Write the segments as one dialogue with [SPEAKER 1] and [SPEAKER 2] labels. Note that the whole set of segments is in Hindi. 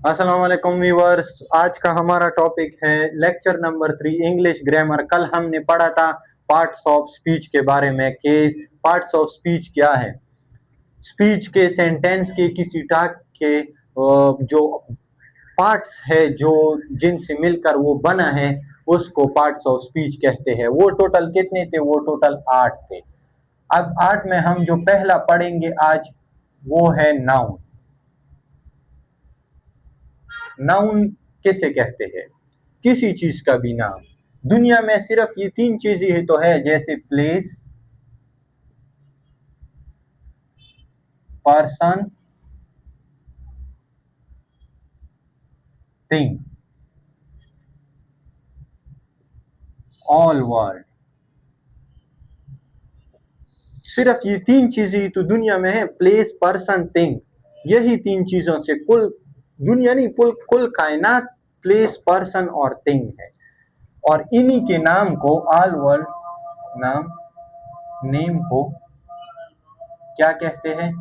[SPEAKER 1] अस्सलाम वालेकुम व्यूअर्स। आज का हमारा टॉपिक है लेक्चर नंबर 3 इंग्लिश ग्रामर। कल हमने पढ़ा था पार्ट्स ऑफ स्पीच के बारे में कि पार्ट्स ऑफ स्पीच क्या है। स्पीच के सेंटेंस के किसी टाक के जो पार्ट्स है जो जिनसे मिलकर वो बना है उसको पार्ट्स ऑफ स्पीच कहते हैं। वो टोटल कितने थे? वो टोटल 8 थे। अब 8 में हम जो पहला पढ़ेंगे आज वो है नाउन। नाउन किसे कहते हैं? किसी चीज का भी नाम। दुनिया में सिर्फ ये 3 चीजें ही तो है, जैसे place, person, thing, all world. सिर्फ ये 3 चीजें ही तो दुनिया में है, प्लेस, पर्सन, थिंग। यही 3 चीजों से कुल दुनिया नहीं, कुल कायनात प्लेस, पर्सन और थिंग है। और इन्हीं के नाम को ऑल वर्ल्ड नाम नेम को क्या कहते हैं?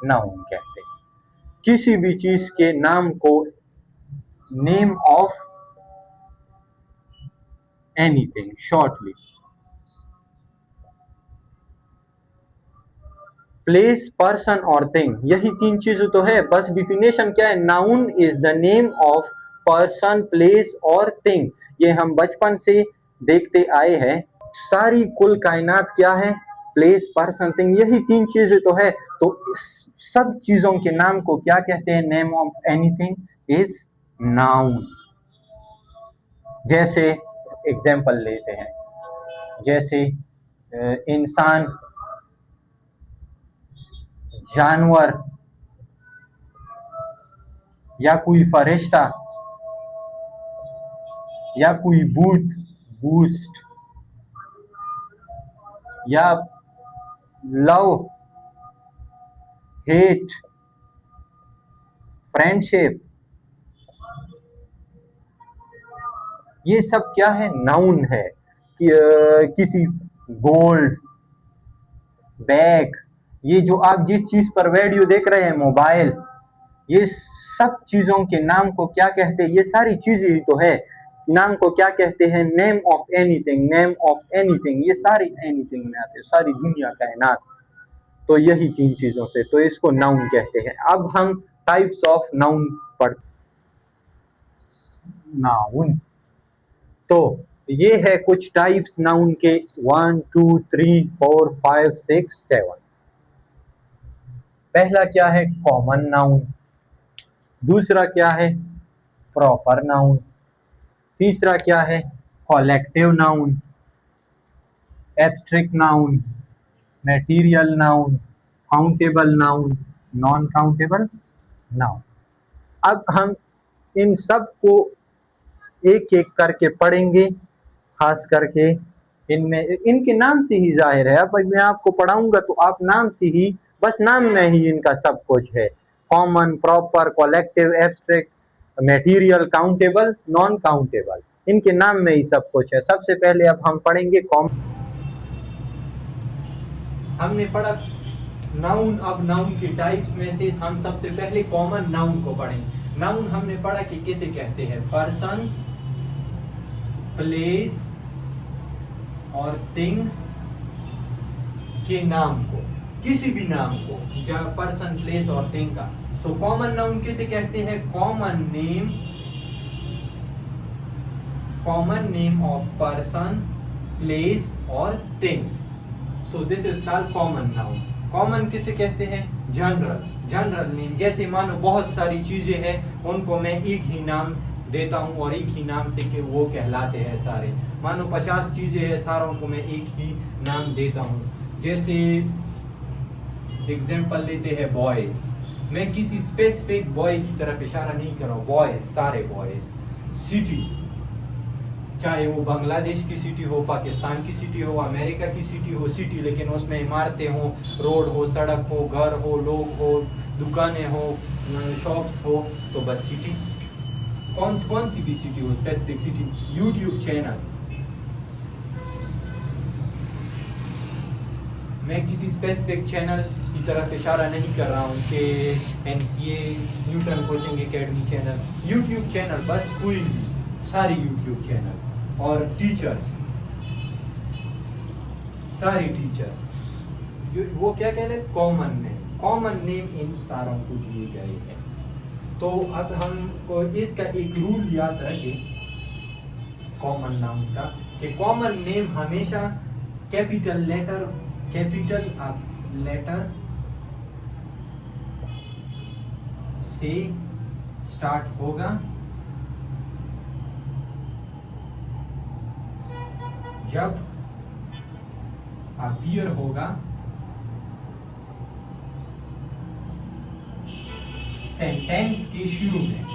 [SPEAKER 1] नाउन कहते हैं। किसी भी चीज के नाम को name of anything shortly. Place, person और थिंग, यही 3 चीजें तो है। बस डिफिनेशन क्या है? Noun is the name of person, place और थिंग। ये हम बचपन से देखते आए हैं। सारी कुल कायनात क्या है? प्लेस, पर्सन, थिंग, यही 3 चीजें तो है। तो इस सब चीजों के नाम को क्या कहते हैं? Name of anything is noun. जैसे एग्जाम्पल लेते हैं, जैसे इंसान, जानवर या कोई फरिश्ता या कोई भूत, बूस्ट, या लव, हेट, फ्रेंडशिप, ये सब क्या है? नाउन है। कि, किसी गोल्ड, बैग, ये जो आप जिस चीज पर वीडियो देख रहे हैं, मोबाइल, ये सब चीजों के नाम को क्या कहते हैं? ये सारी चीजें ही तो है। नाम को क्या कहते हैं? Name of anything. Name of anything, ये सारी एनीथिंग में आते हैं, सारी दुनिया कायनात। तो यही 3 चीजों से, तो इसको नाउन कहते हैं। अब हम टाइप्स ऑफ नाउन पढ़ नाउन। तो ये है कुछ टाइप्स नाउन के, 1 2 3 4 5 6 7। पहला क्या है? Common noun. दूसरा क्या है? Proper noun. तीसरा क्या है? Collective noun, abstract noun, material noun, countable noun, non countable noun. अब हम इन सब को एक एक करके पढ़ेंगे। खास करके इनमें इनके नाम से ही जाहिर है। अब मैं आपको पढ़ाऊंगा तो आप नाम से ही, बस नाम में ही इनका सब कुछ है। Common, proper, collective, abstract, material, countable, non countable, इनके नाम में ही सब कुछ है। सबसे पहले अब हम पढ़ेंगे कॉमन। हमने पढ़ा नाउन। अब नाउन के टाइप्स में से हम सबसे पहले कॉमन नाउन को पढ़ेंगे। नाउन हमने पढ़ा कि किसे कहते हैं? पर्सन, प्लेस और थिंग्स के नाम को, किसी भी नाम को, पर्सन, प्लेस और थिंग का। सो कॉमन नाउन किसे कहते हैं? Common name of person, place और things. So this is called common noun. Common किसे कहते हैं? General name. जैसे मानो बहुत सारी चीजें हैं, उनको मैं एक ही नाम देता हूं और एक ही नाम से कि वो कहलाते हैं सारे। मानो 50 चीजें हैं, सारों को मैं एक ही नाम देता हूं। जैसे एग्जांपल लेते हैं बॉयज। मैं किसी स्पेसिफिक बॉय की तरफ इशारा नहीं कर रहा हूं, बॉयज, सारे बॉयज। सिटी, चाहे वो बांग्लादेश की सिटी हो, पाकिस्तान की सिटी हो, अमेरिका की सिटी हो, सिटी लेकिन उसमें इमारतें हो, रोड हो, सड़क हो, घर हो, लोग हो, दुकानें हो, शॉप्स हो, तो बस सिटी। कौन सी भी सिटी हो, स्पेसिफिक सिटी। यूट्यूब चैनल, मैं किसी स्पेसिफिक चैनल की तरफ इशारा नहीं कर रहा हूँ कि NCA, Newton coaching academy channel, YouTube channel, बस कोई भी, सारी यूट्यूब चैनल और टीचर्स, सारी टीचर्स, वो क्या कह रहे हैं, कॉमन नेम इन सारों को दिए गए हैं। तो अब हमको इसका एक रूल याद रखें कॉमन नाउन का, कि कॉमन नेम हमेशा कैपिटल लेटर से स्टार्ट होगा जब अपीयर होगा सेंटेंस के शुरू में,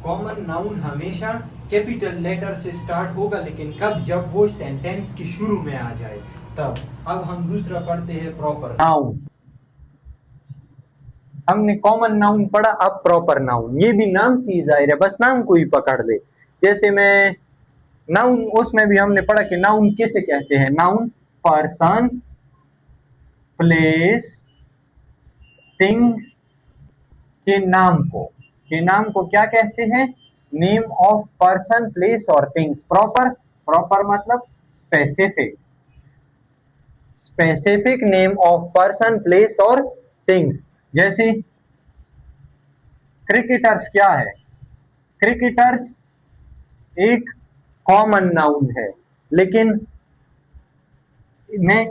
[SPEAKER 1] कॉमन नाउन हमेशा कैपिटल लेटर से स्टार्ट होगा, लेकिन कब, जब वो सेंटेंस के शुरू में आ जाए तब। अब हम दूसरा पढ़ते हैं प्रॉपर नाउन। हमने कॉमन नाउन पढ़ा, अब प्रॉपर नाउन। ये भी नाम से ही जाहिर है, बस नाम को ही पकड़ ले। जैसे मैं नाउन, उसमें भी हमने पढ़ा कि नाउन किसे कहते हैं। नाउन पर्सन, प्लेस, थिंग्स के नाम को क्या कहते हैं, नेम ऑफ पर्सन, प्लेस और थिंग्स। प्रॉपर मतलब specific name of person, place और थिंग्स। जैसे क्रिकेटर्स क्या है, क्रिकेटर्स एक कॉमन नाउन है, लेकिन मैं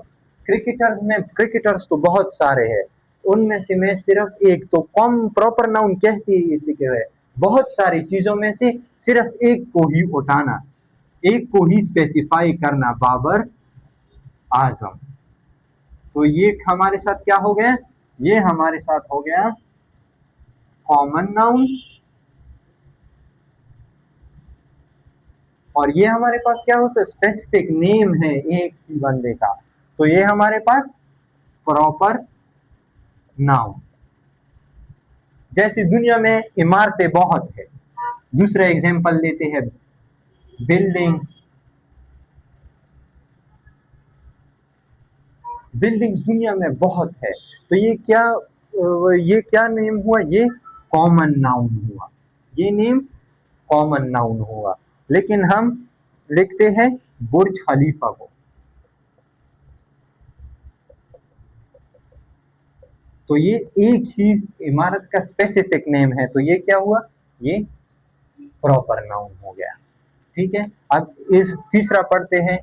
[SPEAKER 1] क्रिकेटर्स तो बहुत सारे हैं, उनमें से मैं सिर्फ एक, तो कॉम प्रॉपर नाउन कहती है इसी के है। बहुत सारी चीजों में से सिर्फ एक को ही उठाना, एक को ही स्पेसिफाई करना, बाबर आजम। तो ये हमारे साथ क्या हो गया, ये हमारे साथ हो गया कॉमन नाउन, और ये हमारे पास क्या होता है, स्पेसिफिक नेम है एक ही बंदे का, तो ये हमारे पास प्रॉपर नाउन। जैसे दुनिया में इमारतें बहुत है, दूसरा एग्जांपल लेते हैं, बिल्डिंग्स दुनिया में बहुत है, तो ये क्या नेम हुआ, ये कॉमन नाउन हुआ, ये नेम कॉमन नाउन हुआ। लेकिन हम लिखते हैं बुर्ज खलीफा को, तो ये एक ही इमारत का स्पेसिफिक नेम है, तो ये क्या हुआ, ये प्रॉपर नाउन हो गया। ठीक है, अब इस तीसरा पढ़ते हैं,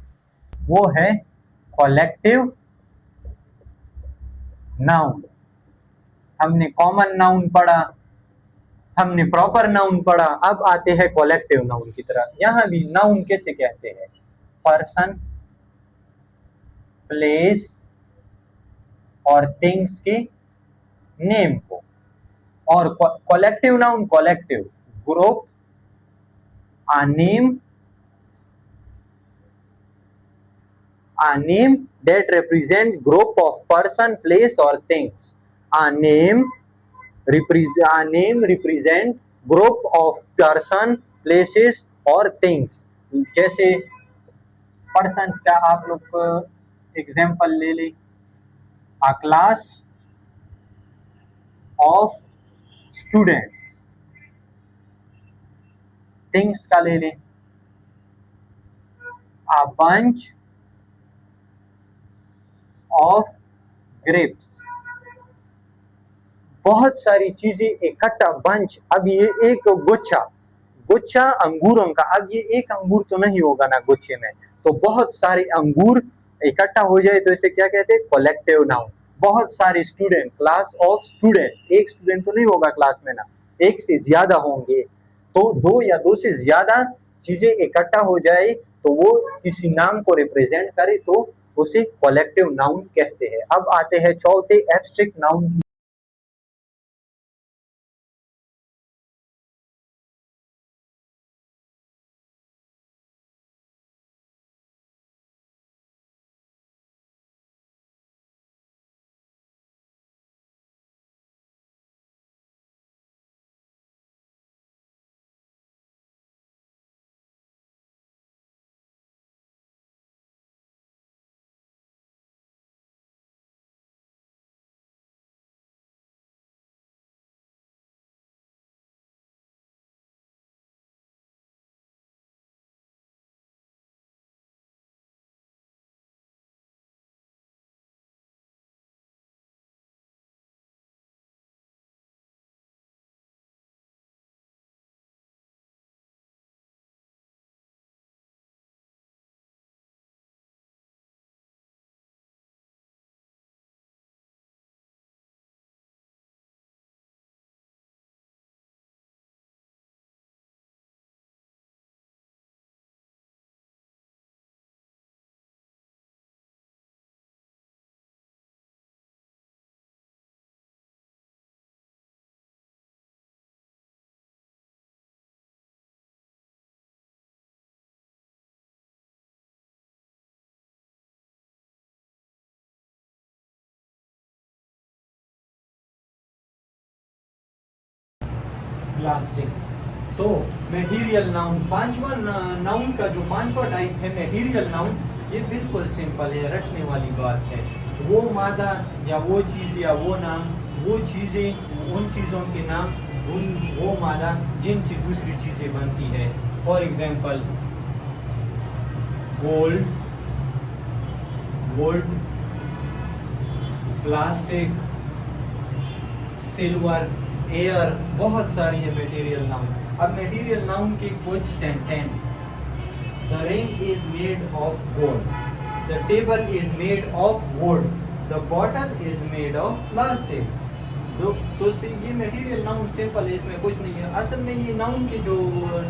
[SPEAKER 1] वो है कलेक्टिव नाउन। हमने कॉमन नाउन पढ़ा, हमने प्रॉपर नाउन पढ़ा, अब आते हैं कलेक्टिव नाउन की तरफ। यहां भी नाउन कैसे कहते हैं, पर्सन, प्लेस और थिंग्स के नेम को। और collective noun, collective group, a name that represent group of person, place or things। a name represent group of person, places और things। जैसे persons का आप लोग एग्जाम्पल ले ले, a class of students। things का ले ले, a bunch of grapes। बहुत सारी चीजें इकट्ठा, बंच, अब ये एक गुच्छा अंगूरों का, अब ये एक अंगूर तो नहीं होगा ना गुच्छे में, तो बहुत सारे अंगूर इकट्ठा हो जाए तो इसे क्या कहते हैं, कलेक्टिव नाउन। बहुत सारे स्टूडेंट, क्लास ऑफ स्टूडेंट, एक स्टूडेंट तो नहीं होगा क्लास में ना, एक से ज्यादा होंगे, तो दो या दो से ज्यादा चीजें इकट्ठा हो जाए तो वो किसी नाम को रिप्रेजेंट करे तो उसे कलेक्टिव नाउन कहते हैं। अब आते हैं चौथे एब्स्ट्रैक्ट नाउन प्लास्टिक। तो मटेरियल नाउन, पांचवा नाउन का जो पांचवा टाइप है मटेरियल नाउन, ये बिल्कुल सिंपल है, रटने वाली बात है। वो मादा या वो चीज़ या वो नाम, वो चीज़ें, उन चीज़ों के नाम, उन वो मादा जिनसे दूसरी चीज़ें बनती है। For example gold, would, plastic, silver, air, बहुत सारी है मटेरियल नाउन। अब मटेरियल नाउन के कुछ sentence, the ring is made of gold, the table is made of would, the bottle is made of plastic. तो ये मटेरियल नाउन सिंपल है, इसमें कुछ नहीं है। असल में ये नाउन के जो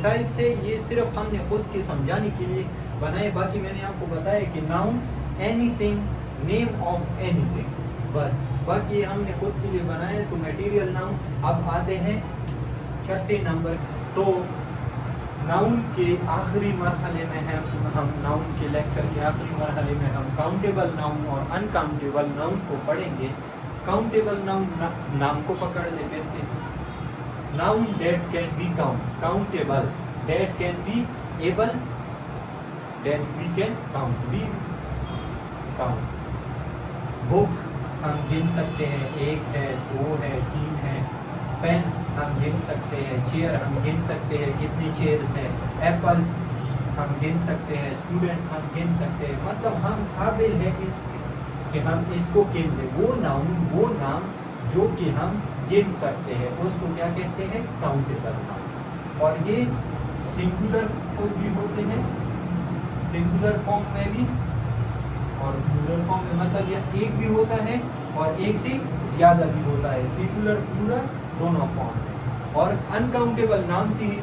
[SPEAKER 1] टाइप्स है ये सिर्फ हमने खुद के समझाने के लिए बनाए। बाकी मैंने आपको बताया कि noun anything, name of anything, बस। बाकी हमने खुद के लिए बनाया तो मटेरियल नाउन। अब आते हैं छठे नंबर। तो नाउन के आखिरी मरहले में हम नाउन के लेक्चर के आखिरी मरहले में हम काउंटेबल नाउन और अनकाउंटेबल नाउन को पढ़ेंगे। काउंटेबल नाउन, नाम को पकड़ ले फिर से। Noun that can be countable, that can be able, that we can count, be count. Book हम गिन सकते हैं, एक है, दो है, तीन है। पेन हम गिन सकते हैं, चेयर हम गिन सकते हैं, कितनी चेयर्स हैं। एप्पल हम गिन सकते हैं, स्टूडेंट्स हम गिन सकते हैं। मतलब हम काबिल है कि हम इसको गिन लें। वो नाम जो कि हम गिन सकते हैं उसको क्या कहते हैं? Countable noun. और ये सिंगुलर भी होते हैं, सिंगुलर फॉर्म में भी और प्लूरल फॉर्म में, मतलब यह एक भी होता है और एक से ज़्यादा भी होता है, सिंगुलर प्लूरल दोनों फॉर्म में। और अनकाउंटेबल नाम से ही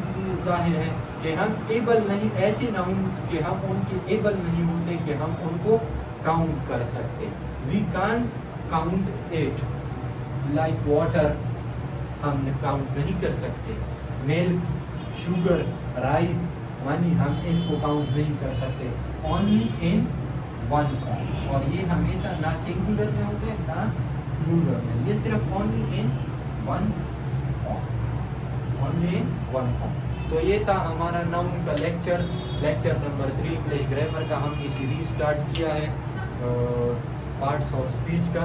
[SPEAKER 1] जाहिर है कि हम एबल नहीं, ऐसे नाउन कि हम उनके एबल नहीं होते कि हम उनको काउंट कर सकते। We can't count it, like water हम काउंट नहीं कर सकते। मिल्क, शुगर, राइस, मनी हम इनको काउंट नहीं कर सकते। ओनली इन वन फॉर्म, और ये हमेशा ना सिंगुलर में होते हैं ना प्लूरल में, ये सिर्फ only in one form, only in one form. तो ये था हमारा नाउन का लेक्चर नंबर 3 इंग्लिश ग्रामर का। हमने सीरीज स्टार्ट किया है पार्ट्स ऑफ स्पीच का।